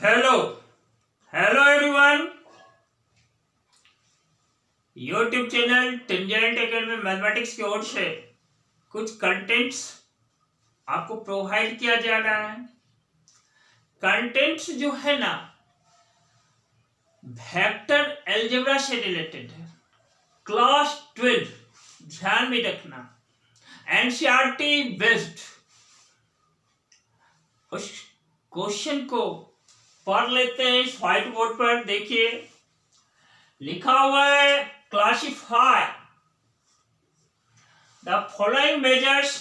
Hello hello everyone. YouTube channel tangent academy mathematics की ओर से कुछ कंटेंट्स आपको प्रोवाइड किया जा रहा है। कंटेंट्स जो है ना वेक्टर अलजेब्रा से रिलेटेड है। क्लास 12 ध्यान में रखना, एनसीईआरटी बेस्ड। उस क्वेश्चन को पढ़ लेते हैं। इस व्हाइट बोर्ड पर देखिए लिखा हुआ है, classify the following measures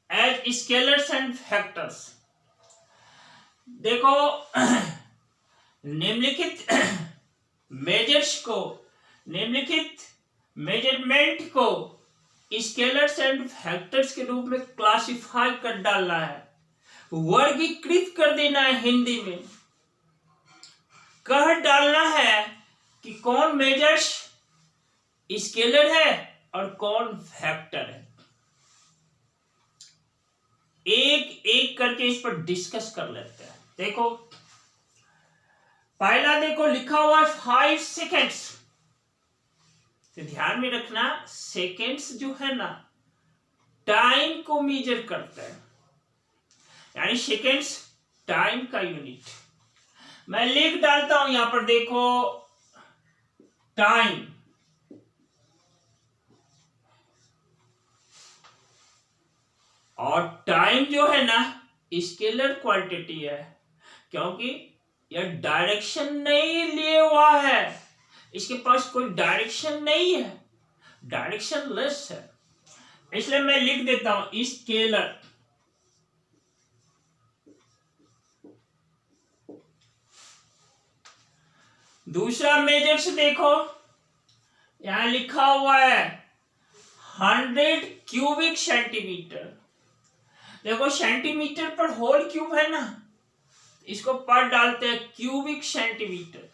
as scalars and factors. देखो निम्नलिखित मेजर्स को, निम्नलिखित मेजरमेंट को स्केलर्स एंड फैक्टर्स के रूप में क्लासिफाई कर डालना है, वर्गीकृत कर देना है। हिंदी में कह डालना है कि कौन मेजर्स स्केलर है और कौन फैक्टर है। एक एक करके इस पर डिस्कस कर लेते हैं। देखो पहला देखो लिखा हुआ 5 सेकेंड्स। तो ध्यान में रखना, सेकेंड्स जो है ना टाइम को मेजर करता है, यानी सेकेंड्स टाइम का यूनिट। मैं लिख डालता हूं यहां पर, देखो टाइम। और टाइम जो है ना स्केलर क्वांटिटी है, क्योंकि यह डायरेक्शन नहीं लिए हुआ है, इसके पास कोई डायरेक्शन नहीं है, डायरेक्शन लेस है। इसलिए मैं लिख देता हूं स्केलर। दूसरा मेजर्स देखो, यहां लिखा हुआ है 100 क्यूबिक सेंटीमीटर। देखो सेंटीमीटर पर होल क्यूब है ना, इसको पर डालते हैं क्यूबिक सेंटीमीटर।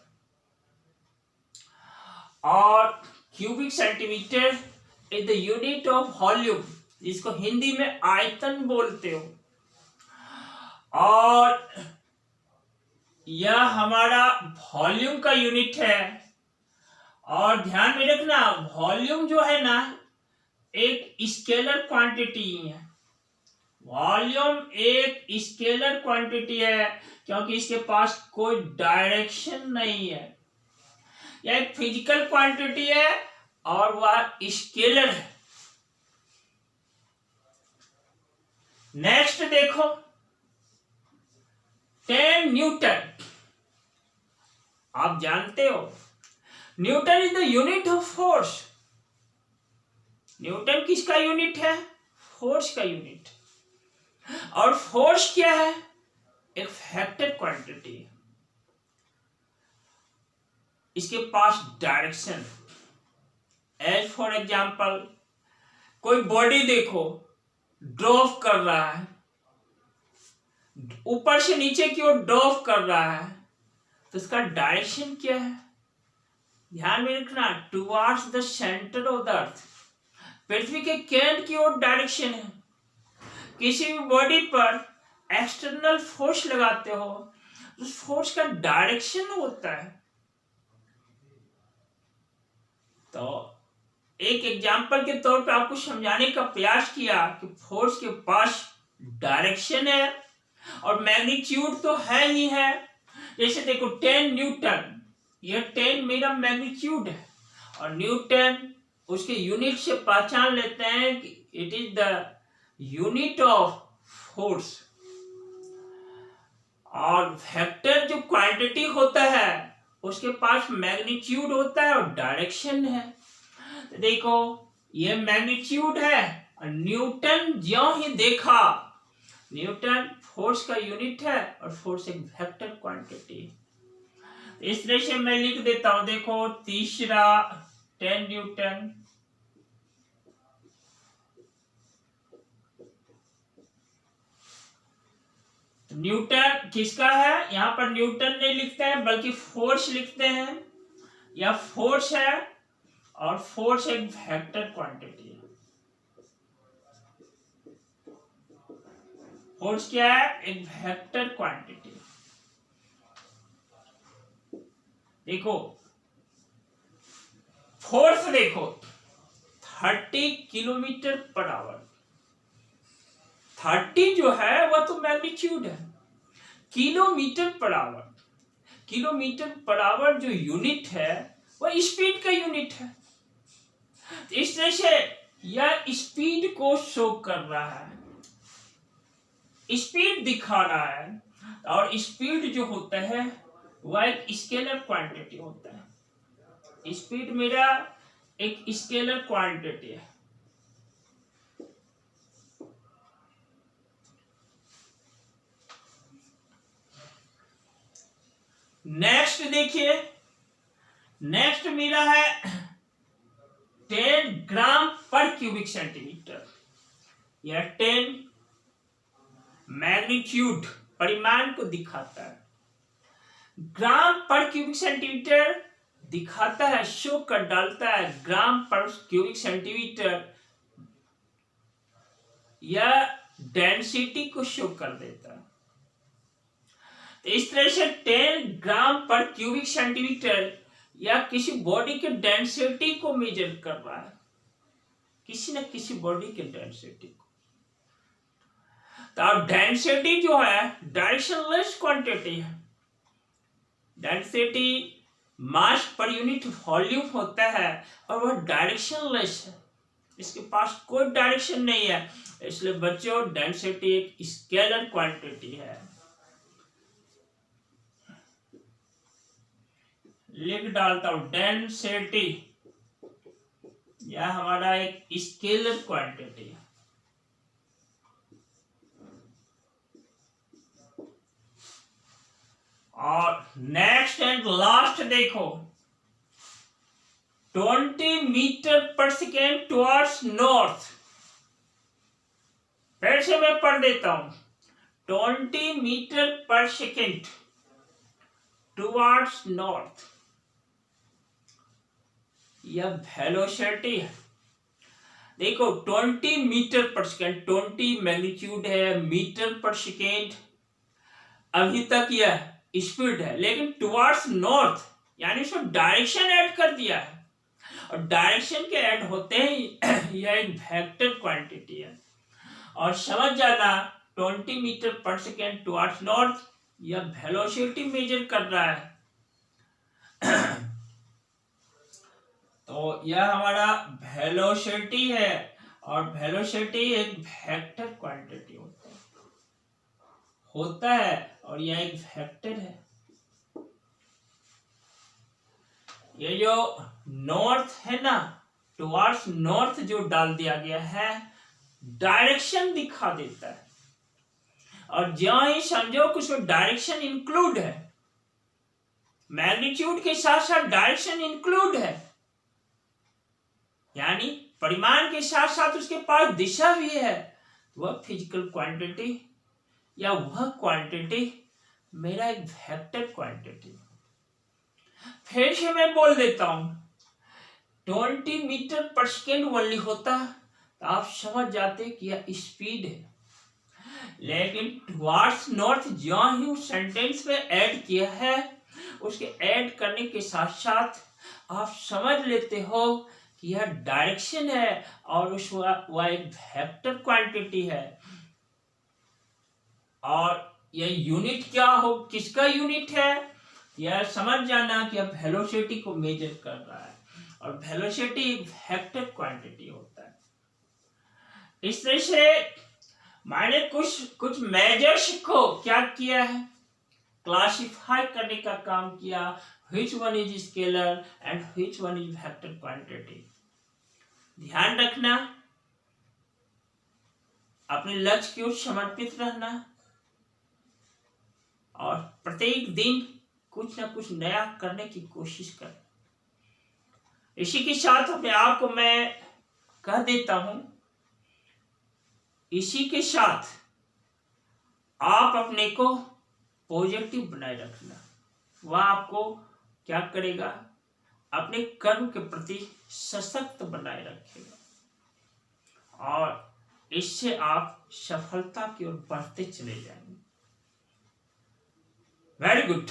और cubic centimetre is the unit of volume, जिसको हिंदी में आयतन बोलते हो। और यह हमारा वॉल्यूम का यूनिट है। और ध्यान में रखना, वॉल्यूम जो है ना एक स्केलर क्वांटिटी है। वॉल्यूम एक स्केलर क्वांटिटी है, क्योंकि इसके पास कोई डायरेक्शन नहीं है। यह एक फिजिकल क्वांटिटी है और वह स्केलर है। नेक्स्ट देखो 10 न्यूटन। आप जानते हो Newton is the unit of force. Newton किसका यूनिट है? फोर्स का यूनिट। और फोर्स क्या है? एक फैक्टर क्वांटिटी। इसके पास डायरेक्शन। एज फॉर एग्जाम्पल, कोई बॉडी देखो ड्रॉप कर रहा है, ऊपर से नीचे की ओर ड्रॉप कर रहा है, तो इसका डायरेक्शन क्या है? ध्यान में रखना, towards the centre of the earth, पृथ्वी के केंद्र की ओर डायरेक्शन है। किसी भी बॉडी पर एक्सटर्नल फोर्स लगाते हो, उस फोर्स का डायरेक्शन होता है। तो एक एग्जाम्पल के तौर पे आपको समझाने का प्रयास किया कि फोर्स के पास डायरेक्शन है और मैग्नीट्यूड तो है ही है। जैसे देखो 10 न्यूटन, यह 10 मेरा मैग्नीट्यूड है, और न्यूटन उसके यूनिट से पहचान लेते हैं कि it is the unit of force. और वेक्टर जो क्वांटिटी होता है उसके पास मैग्नीट्यूड होता है और डायरेक्शन है। तो देखो ये मैग्नीट्यूड है, और न्यूटन ज्यों ही देखा, न्यूटन फोर्स का यूनिट है और फोर्स एक वेक्टर क्वांटिटी। इस तरह से मैं लिख देता हूं, देखो तीसरा 10 न्यूटन। न्यूटन किसका है? यहां पर न्यूटन नहीं लिखते हैं बल्कि फोर्स लिखते हैं। यह फोर्स है और फोर्स एक वेक्टर क्वांटिटी है। फोर्स क्या है? एक वेक्टर क्वांटिटी। देखो फोर्स देखो 30 किलोमीटर पर आवर। 30 जो है वह तो मैग्नीट्यूड है, kilometre per hour, kilometre per hour जो यूनिट है वह स्पीड का यूनिट है। इस तरह से यह स्पीड को शो कर रहा है, स्पीड दिखा रहा है। और स्पीड जो होता है वह एक स्केलर क्वांटिटी होता है। स्पीड मेरा एक स्केलर क्वांटिटी है। नेक्स्ट देखिए, नेक्स्ट मेरा है 10 ग्राम पर क्यूबिक सेंटीमीटर। यह 10 मैग्नीट्यूड परिमाण को दिखाता है, ग्राम पर क्यूबिक सेंटीमीटर दिखाता है, शो कर डालता है ग्राम पर क्यूबिक सेंटीमीटर। यह डेंसिटी को शो कर देता है। तो इस तरह से 10 ग्राम पर क्यूबिक सेंटीमीटर या किसी बॉडी के डेंसिटी को मेजर कर रहा है, किसी न किसी बॉडी के डेंसिटी को। तो डेंसिटी जो है डायरेक्शनलेस क्वांटिटी है। Density mass per unit volume होता है और वह डायरेक्शनलेस है, इसके पास कोई डायरेक्शन नहीं है। इसलिए बच्चों डेंसिटी एक स्केलर क्वांटिटी है। लिख डालता हूं डेंसिटी, यह हमारा एक स्केलर क्वांटिटी है। और नेक्स्ट एंड लास्ट देखो 20 मीटर पर सेकेंड टुवर्ड्स नॉर्थ। फिर से मैं पढ़ देता हूं 20 मीटर पर सेकेंड टुवर्ड्स नॉर्थ, यह वेलोसिटी है। देखो 20 मीटर पर सेकेंड, 20 मैग्नीट्यूड है, मीटर पर सेकेंड अभी तक यह स्पीड है, लेकिन टुवर्ड्स नॉर्थ यानी उसमें डायरेक्शन ऐड कर दिया है। और डायरेक्शन के ऐड होते ही यह एक वेक्टर क्वांटिटी है। और समझ जाना 20 मीटर पर सेकेंड टुवर्ड्स नॉर्थ यह वेलोसिटी मेजर कर रहा है। तो यह हमारा वेलोसिटी है और वेलोसिटी एक वेक्टर क्वांटिटी होता है और यह एक वेक्टर है। ये जो नॉर्थ है ना, टुवर्ड्स नॉर्थ जो डाल दिया गया है डायरेक्शन दिखा देता है। और ज्यों ही समझो कि उसमें डायरेक्शन इंक्लूड है, मैग्नीट्यूड के साथ साथ डायरेक्शन इंक्लूड है, यानी परिमाण के साथ साथ उसके पास दिशा भी है, वह फिजिकल क्वांटिटी या वह क्वांटिटी मेरा एक वेक्टर क्वांटिटी। फिर से मैं बोल देता हूं 20 मीटर पर सेकेंड ओनली होता तो आप समझ जाते कि यह स्पीड है। लेकिन टुवर्ड्स नॉर्थ जो ही उस सेंटेंस में ऐड किया है, उसके ऐड करने के साथ साथ आप समझ लेते हो कि यह डायरेक्शन है और उस वह एक वेक्टर क्वांटिटी है। और यह यूनिट क्या हो, किसका यूनिट है, यह समझ जाना कि अब वेलोसिटी को मेजर कर रहा है। और वेलोसिटी एक वेक्टर क्वांटिटी होता है। इस तरह से मैंने कुछ मेजर्स को क्या किया है, क्लासिफाई करने का काम किया, which one is scalar and which one is vector quantity। ध्यान रखना, अपने लक्ष्य की ओर समर्पित रहना और प्रत्येक दिन कुछ ना कुछ नया करने की कोशिश कर। इसी के साथ अपने आप को मैं कह देता हूं, इसी के साथ आप अपने को पॉजिटिव बनाए रखना। वह आपको क्या करेगा, अपने कर्म के प्रति सशक्त बनाए रखेगा और इससे आप सफलता की ओर बढ़ते चले जाएंगे। Very good.